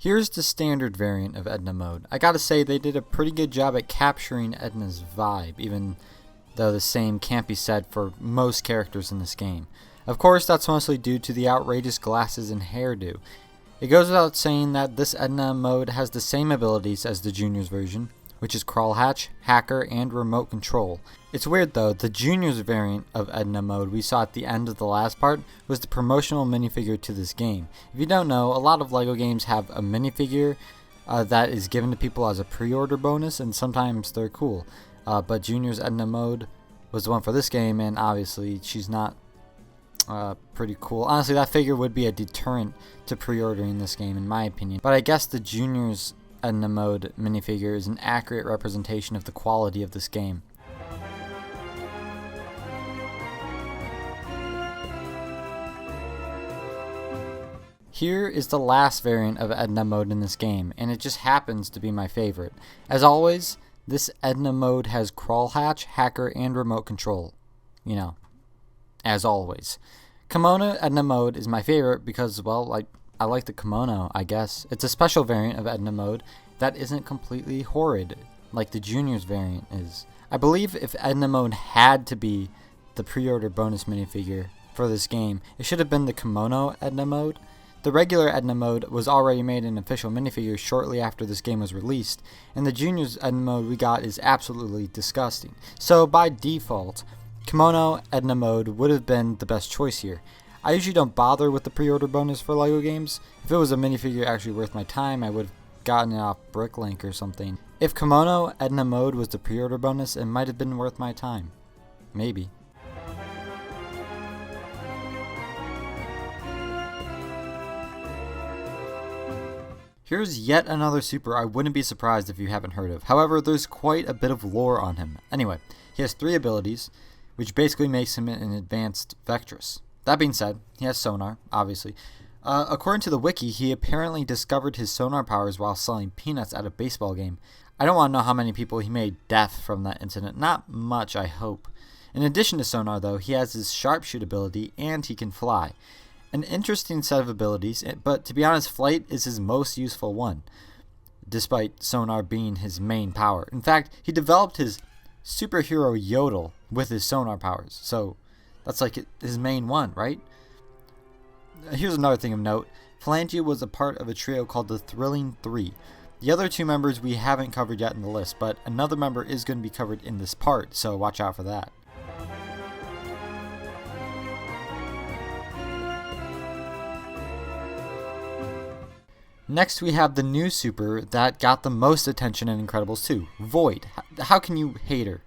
Here's the standard variant of Edna mode. I gotta say, they did a pretty good job at capturing Edna's vibe, even though the same can't be said for most characters in this game. Of course, that's mostly due to the outrageous glasses and hairdo. It goes without saying that this Edna mode has the same abilities as the Juniors version, which is Crawl Hatch, Hacker, and Remote Control. It's weird though, the Juniors variant of Edna mode we saw at the end of the last part was the promotional minifigure to this game. If you don't know, a lot of LEGO games have a minifigure that is given to people as a pre-order bonus, and sometimes they're cool. But Juniors Edna mode was the one for this game, and obviously she's not pretty cool. Honestly, that figure would be a deterrent to pre-ordering this game in my opinion. But I guess the Juniors Edna mode minifigure is an accurate representation of the quality of this game. Here is the last variant of Edna mode in this game, and it just happens to be my favorite. As always, this Edna mode has Crawl Hatch, Hacker, and Remote Control. You know, as always. Kimono Edna mode is my favorite because, well, I like the kimono, I guess. It's a special variant of Edna mode that isn't completely horrid, like the Juniors variant is. I believe if Edna mode had to be the pre-order bonus minifigure for this game, it should have been the Kimono Edna mode. The regular Edna mode was already made an official minifigure shortly after this game was released, and the Juniors Edna mode we got is absolutely disgusting. So by default, Kimono Edna mode would have been the best choice here. I usually don't bother with the pre-order bonus for LEGO games. If it was a minifigure actually worth my time, I would have gotten it off Bricklink or something. If Kimono Edna mode was the pre-order bonus, it might have been worth my time. Maybe. Here's yet another super I wouldn't be surprised if you haven't heard of. However, there's quite a bit of lore on him. Anyway, he has 3 abilities, which basically makes him an advanced Vectress. That being said, he has sonar, obviously. According to the wiki, he apparently discovered his sonar powers while selling peanuts at a baseball game. I don't want to know how many people he made deaf from that incident. Not much, I hope. In addition to sonar, though, he has his sharpshoot ability, and he can fly. An interesting set of abilities, but to be honest, flight is his most useful one, despite sonar being his main power. In fact, he developed his superhero yodel with his sonar powers, so that's like his main one, right? Here's another thing of note. Phylange was a part of a trio called the Thrilling Three. The other 2 members we haven't covered yet in the list, but another member is going to be covered in this part, so watch out for that. Next we have the new super that got the most attention in Incredibles 2, Voyd. How can you hate her?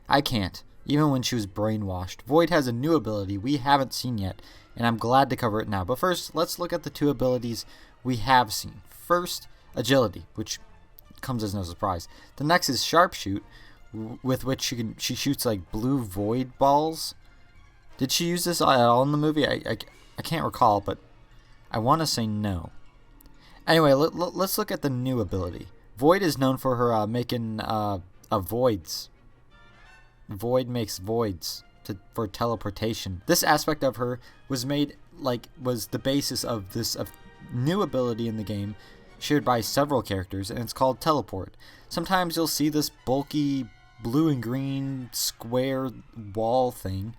I can't, even when she was brainwashed. Voyd has a new ability we haven't seen yet, and I'm glad to cover it now. But first, let's look at the 2 abilities we have seen. First, agility, which comes as no surprise. The next is sharpshoot, with which she shoots like blue void balls. Did she use this at all in the movie? I can't recall, but I want to say no. Anyway, let's look at the new ability. Voyd is known for her making voids. Voyd makes voids for teleportation. This aspect of her was the basis of this new ability in the game, shared by several characters, and it's called teleport. Sometimes you'll see this bulky blue and green square wall thing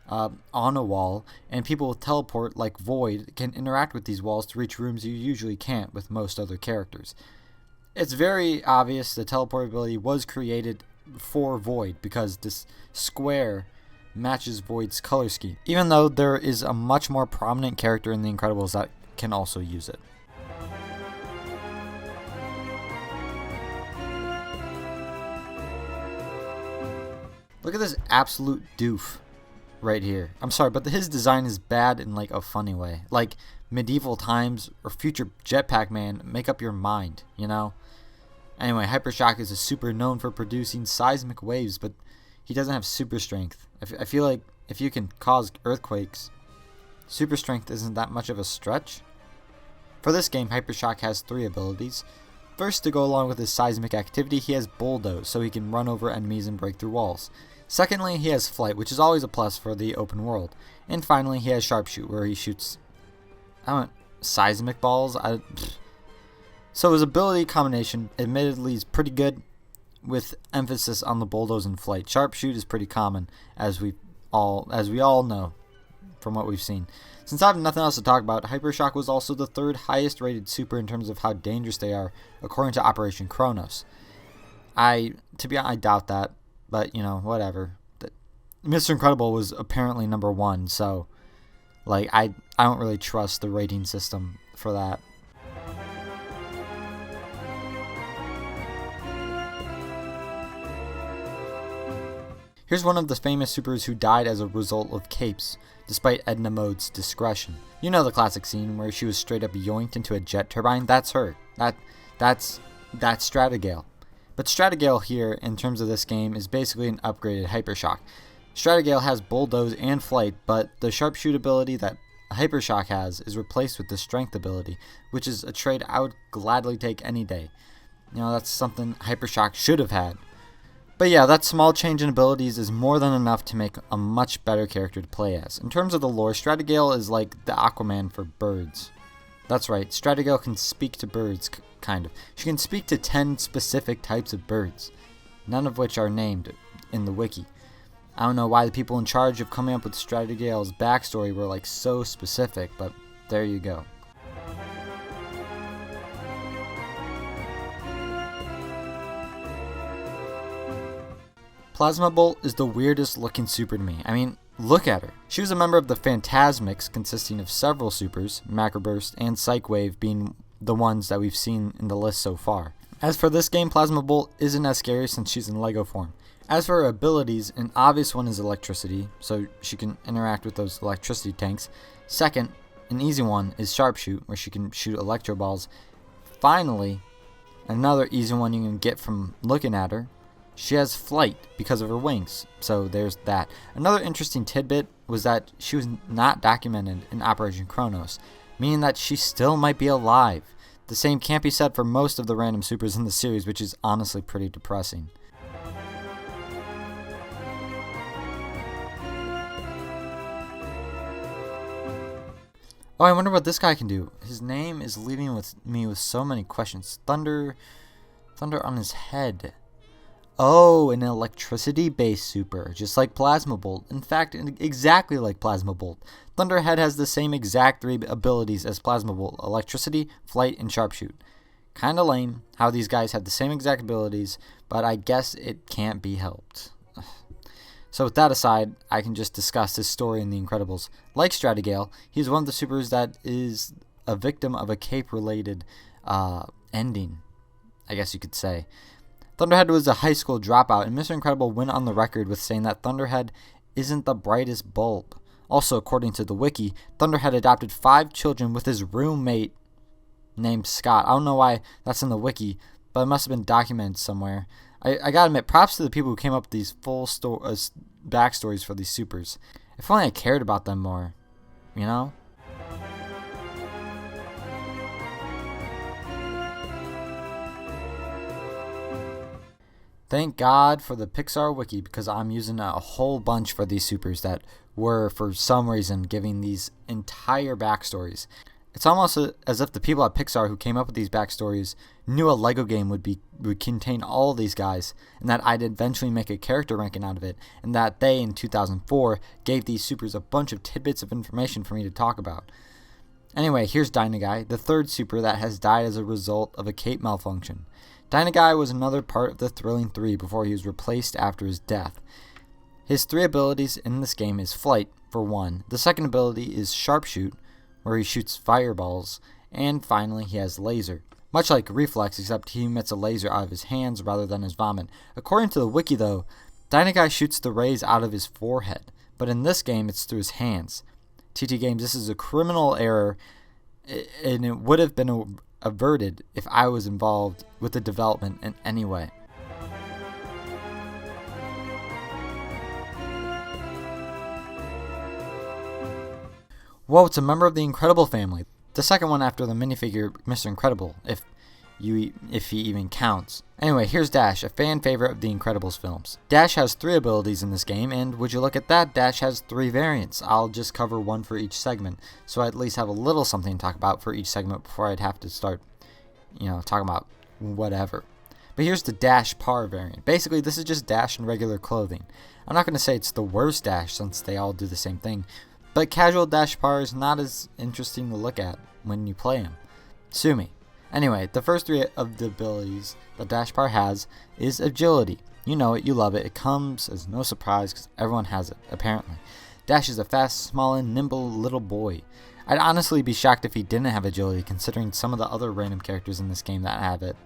on a wall, and people with teleport like Voyd can interact with these walls to reach rooms you usually can't with most other characters. It's very obvious the teleport ability was created for Voyd because this square matches Voyd's color scheme, even though there is a much more prominent character in The Incredibles that can also use it. Look at this absolute doof right here. I'm sorry, but his design is bad in like a funny way. Like medieval times or future Jetpack Man, make up your mind, you know? Anyway, Hypershock is a super known for producing seismic waves, but he doesn't have super strength. I feel like if you can cause earthquakes, super strength isn't that much of a stretch. For this game, Hypershock has 3 abilities. First, to go along with his seismic activity, he has Bulldoze, so he can run over enemies and break through walls. Secondly, he has Flight, which is always a plus for the open world. And finally, he has Sharpshoot, where he shoots seismic balls. So his ability combination admittedly is pretty good, with emphasis on the bulldoze and flight. Sharpshoot is pretty common, as we all know from what we've seen. Since I have nothing else to talk about, Hypershock was also the third highest rated super in terms of how dangerous they are, according to Operation Kronos. I doubt that, but whatever. Mr. Incredible was apparently number 1, so I don't really trust the rating system for that. Here's one of the famous supers who died as a result of capes, despite Edna Mode's discretion. You know the classic scene where she was straight up yoinked into a jet turbine? That's her. That's Stratogale. But Stratogale here, in terms of this game, is basically an upgraded Hypershock. Stratogale has bulldoze and flight, but the sharpshoot ability that Hypershock has is replaced with the strength ability, which is a trait I would gladly take any day. That's something Hypershock should have had. But yeah, that small change in abilities is more than enough to make a much better character to play as. In terms of the lore, Stratogale is like the Aquaman for birds. That's right, Stratogale can speak to birds, kind of. She can speak to 10 specific types of birds, none of which are named in the wiki. I don't know why the people in charge of coming up with Stratogale's backstory were so specific, but there you go. Plasmabolt is the weirdest looking super to me. I mean, look at her. She was a member of the Phantasmics, consisting of several supers, Macroburst and Psychwave being the ones that we've seen in the list so far. As for this game, Plasmabolt isn't as scary since she's in Lego form. As for her abilities, an obvious one is electricity, so she can interact with those electricity tanks. Second, an easy one is Sharpshoot, where she can shoot electro balls. Finally, another easy one you can get from looking at her, she has flight because of her wings, so there's that. Another interesting tidbit was that she was not documented in Operation Kronos, meaning that she still might be alive. The same can't be said for most of the random supers in the series, which is honestly pretty depressing. Oh, I wonder what this guy can do. His name is leaving me with so many questions. Thunder on his head. Oh, an electricity-based super, just like Plasmabolt. In fact, exactly like Plasmabolt. Thunderhead has the same exact 3 abilities as Plasmabolt: electricity, flight, and sharpshoot. Kinda lame how these guys have the same exact abilities, but I guess it can't be helped. So with that aside, I can just discuss his story in The Incredibles. Like Stratogale, he's one of the supers that is a victim of a cape-related ending, I guess you could say. Thunderhead was a high school dropout, and Mr. Incredible went on the record with saying that Thunderhead isn't the brightest bulb. Also, according to the wiki, Thunderhead adopted 5 children with his roommate named Scott. I don't know why that's in the wiki, but it must have been documented somewhere. I gotta admit, props to the people who came up with these full backstories for these supers. If only I cared about them more, Thank God for the Pixar wiki, because I'm using a whole bunch for these supers that were, for some reason, giving these entire backstories. It's almost as if the people at Pixar who came up with these backstories knew a Lego game would contain all of these guys, and that I'd eventually make a character ranking out of it, and that they, in 2004, gave these supers a bunch of tidbits of information for me to talk about. Anyway, here's Dynaguy, the 3rd super that has died as a result of a cape malfunction. Dynaguy was another part of the Thrilling 3 before he was replaced after his death. His 3 abilities in this game is Flight, for one. The second ability is Sharpshoot, where he shoots fireballs. And finally, he has Laser. Much like Reflex, except he emits a laser out of his hands rather than his vomit. According to the wiki, though, Dynaguy shoots the rays out of his forehead, but in this game, it's through his hands. TT Games, this is a criminal error, and it would have been averted if I was involved with the development in any way. Whoa, it's a member of the Incredible family. The second one after the minifigure Mr. Incredible, if he even counts. Anyway, here's Dash, a fan favorite of the Incredibles films. Dash has 3 abilities in this game, and would you look at that, Dash has 3 variants. I'll just cover one for each segment, so I at least have a little something to talk about for each segment before I'd have to start, talking about whatever. But here's the Dash Parr variant. Basically, this is just Dash in regular clothing. I'm not going to say it's the worst Dash since they all do the same thing, but casual Dash Parr is not as interesting to look at when you play him. Sue me. Anyway, the first 3 of the abilities that Dash Parr has is Agility. You know it, you love it. It comes as no surprise because everyone has it, apparently. Dash is a fast, small, and nimble little boy. I'd honestly be shocked if he didn't have Agility, considering some of the other random characters in this game that have it.